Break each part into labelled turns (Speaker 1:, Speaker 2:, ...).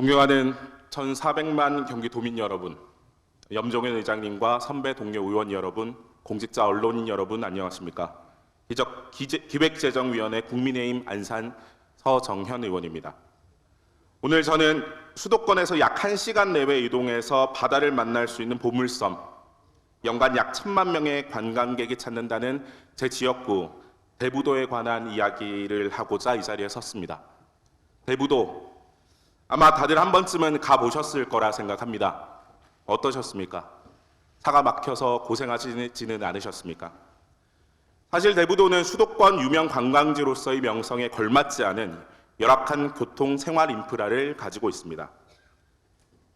Speaker 1: 존경하는 1,400만 경기도민 여러분, 염종현 의장님과 선배 동료 의원 여러분, 공직자 언론인 여러분 안녕하십니까? 기획재정위원회 국민의힘 안산 서정현 의원입니다. 오늘 저는 수도권에서 약 1시간 내외 이동해서 바다를 만날 수 있는 보물섬, 연간 약 1,000만 명의 관광객이 찾는다는 제 지역구 대부도에 관한 이야기를 하고자 이 자리에 섰습니다. 대부도, 아마 다들 한 번쯤은 가보셨을 거라 생각합니다. 어떠셨습니까? 차가 막혀서 고생하지는 않으셨습니까? 사실 대부도는 수도권 유명 관광지로서의 명성에 걸맞지 않은 열악한 교통 생활 인프라를 가지고 있습니다.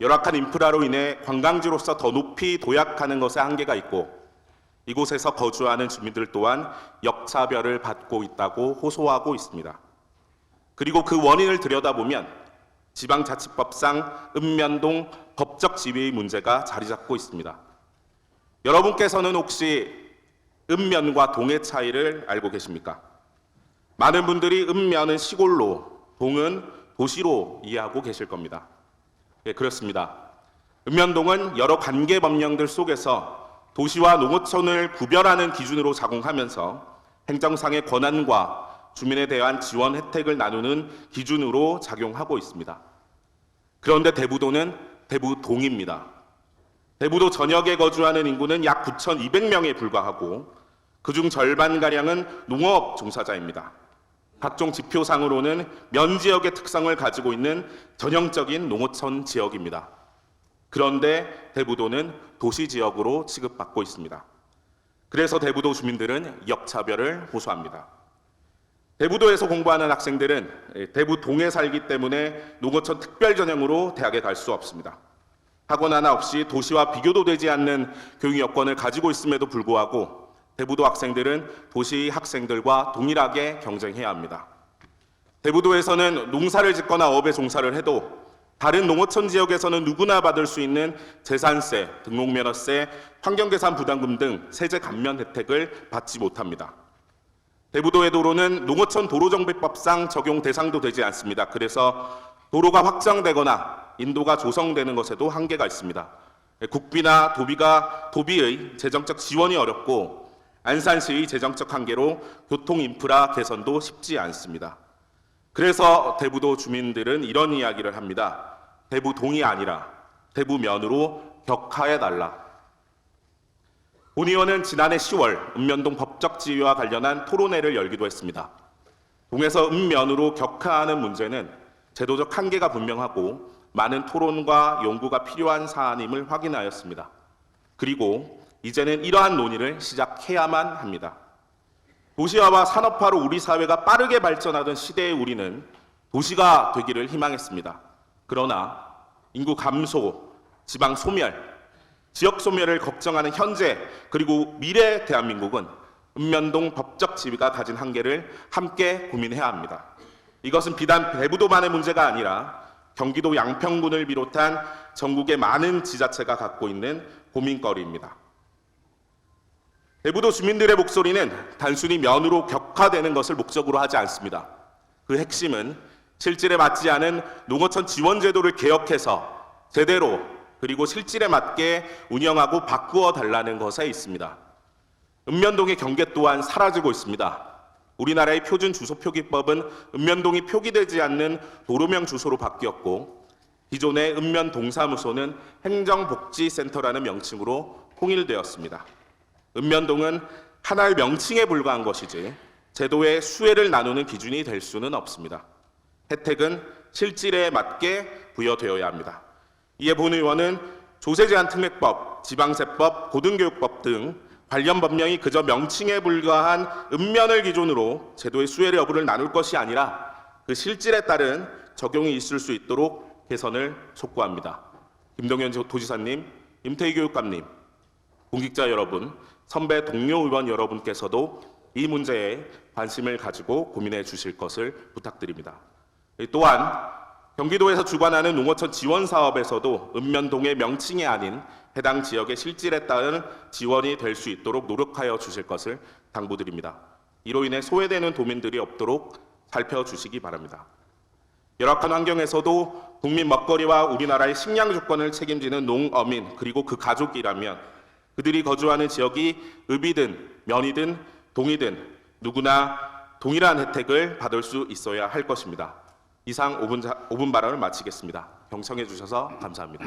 Speaker 1: 열악한 인프라로 인해 관광지로서 더 높이 도약하는 것에 한계가 있고, 이곳에서 거주하는 주민들 또한 역차별을 받고 있다고 호소하고 있습니다. 그리고 그 원인을 들여다보면 지방자치법상 읍면동 법적 지위의 문제가 자리 잡고 있습니다. 여러분께서는 혹시 읍면과 동의 차이를 알고 계십니까? 많은 분들이 읍면은 시골로, 동은 도시로 이해하고 계실 겁니다. 예, 그렇습니다. 읍면동은 여러 관계 법령들 속에서 도시와 농어촌을 구별하는 기준으로 작용하면서 행정상의 권한과 주민에 대한 지원 혜택을 나누는 기준으로 작용하고 있습니다. 그런데 대부도는 대부동입니다. 대부도 전역에 거주하는 인구는 약 9,200명에 불과하고 그중 절반가량은 농업 종사자입니다. 각종 지표상으로는 면 지역의 특성을 가지고 있는 전형적인 농어촌 지역입니다. 그런데 대부도는 도시 지역으로 취급받고 있습니다. 그래서 대부도 주민들은 역차별을 호소합니다. 대부도에서 공부하는 학생들은 대부동에 살기 때문에 농어촌 특별 전형으로 대학에 갈 수 없습니다. 학원 하나 없이 도시와 비교도 되지 않는 교육 여건을 가지고 있음에도 불구하고 대부도 학생들은 도시 학생들과 동일하게 경쟁해야 합니다. 대부도에서는 농사를 짓거나 어업에 종사를 해도 다른 농어촌 지역에서는 누구나 받을 수 있는 재산세, 등록면허세, 환경계산 부담금 등 세제 감면 혜택을 받지 못합니다. 대부도의 도로는 농어촌 도로정비법상 적용 대상도 되지 않습니다. 그래서 도로가 확장되거나 인도가 조성되는 것에도 한계가 있습니다. 국비나 도비의 재정적 지원이 어렵고 안산시의 재정적 한계로 교통 인프라 개선도 쉽지 않습니다. 그래서 대부도 주민들은 이런 이야기를 합니다. 대부동이 아니라 대부면으로 격하해달라. 본 의원은 지난해 10월 읍면동 법적 지위와 관련한 토론회를 열기도 했습니다. 동에서 읍면으로 격하하는 문제는 제도적 한계가 분명하고 많은 토론과 연구가 필요한 사안임을 확인하였습니다. 그리고 이제는 이러한 논의를 시작해야만 합니다. 도시화와 산업화로 우리 사회가 빠르게 발전하던 시대의 우리는 도시가 되기를 희망했습니다. 그러나 인구 감소, 지방 소멸, 지역 소멸을 걱정하는 현재 그리고 미래 대한민국은 읍면동 법적 지위가 가진 한계를 함께 고민해야 합니다. 이것은 비단 대부도만의 문제가 아니라 경기도 양평군을 비롯한 전국의 많은 지자체가 갖고 있는 고민거리입니다. 대부도 주민들의 목소리는 단순히 면으로 격화되는 것을 목적으로 하지 않습니다. 그 핵심은 실질에 맞지 않은 농어촌 지원 제도를 개혁해서 제대로 그리고 실질에 맞게 운영하고 바꾸어 달라는 것에 있습니다. 읍면동의 경계 또한 사라지고 있습니다. 우리나라의 표준 주소 표기법은 읍면동이 표기되지 않는 도로명 주소로 바뀌었고 기존의 읍면 동사무소는 행정복지센터라는 명칭으로 통일되었습니다. 읍면동은 하나의 명칭에 불과한 것이지 제도의 수혜를 나누는 기준이 될 수는 없습니다. 혜택은 실질에 맞게 부여되어야 합니다. 이에 본 의원은 조세제한특례법, 지방세법, 고등교육법 등 관련 법령이 그저 명칭에 불과한 읍면을 기준으로 제도의 수혜의 여부를 나눌 것이 아니라 그 실질에 따른 적용이 있을 수 있도록 개선을 촉구합니다. 김동연 도지사님, 임태희 교육감님, 공직자 여러분, 선배 동료 의원 여러분께서도 이 문제에 관심을 가지고 고민해 주실 것을 부탁드립니다. 또한 경기도에서 주관하는 농어촌 지원 사업에서도 읍면동의 명칭이 아닌 해당 지역의 실질에 따른 지원이 될 수 있도록 노력하여 주실 것을 당부드립니다. 이로 인해 소외되는 도민들이 없도록 살펴주시기 바랍니다. 열악한 환경에서도 국민 먹거리와 우리나라의 식량 주권을 책임지는 농어민 그리고 그 가족이라면 그들이 거주하는 지역이 읍이든 면이든 동이든 누구나 동일한 혜택을 받을 수 있어야 할 것입니다. 이상 5분 발언을 마치겠습니다. 경청해 주셔서 감사합니다.